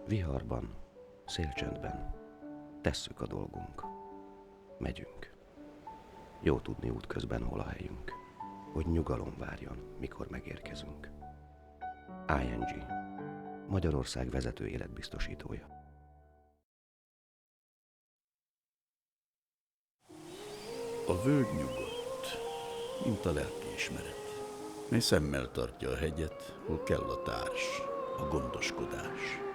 Viharban, szélcsendben tesszük a dolgunk. Megyünk. Jó tudni útközben, hol a helyünk, hogy nyugalom várjon, mikor megérkezünk. ING, Magyarország vezető életbiztosítója. A völgy nyugodt, mint a lelkiismeret, mely szemmel tartja a hegyet, hol kell a társ, a gondoskodás,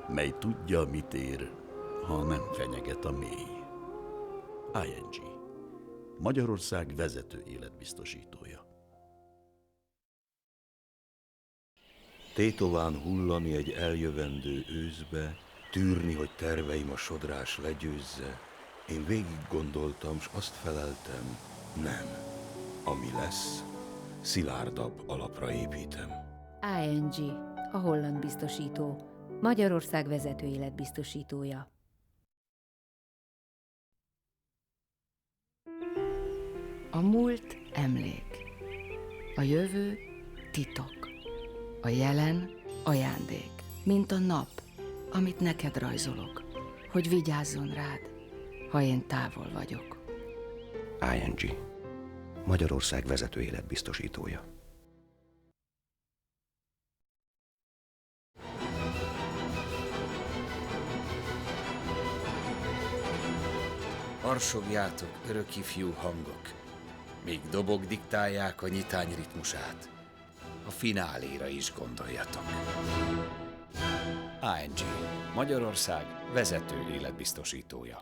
mely tudja, mit ér, ha nem fenyeget a mély. ING, Magyarország vezető életbiztosítója. Tétován hullani egy eljövendő őszbe, tűrni, hogy terveim a sodrás legyőzze. Én végig gondoltam, s azt feleltem, nem. Ami lesz, szilárdabb alapra építem. ING, a holland biztosító, Magyarország vezető életbiztosítója. A múlt emlék, a jövő titok, a jelen ajándék, mint a nap, amit neked rajzolok, hogy vigyázzon rád, ha én távol vagyok. ING, Magyarország vezető életbiztosítója. Harsogjátok, örök ifjú hangok, míg dobok diktálják a nyitány ritmusát. A fináléra is gondoljatok. ING, Magyarország vezető életbiztosítója.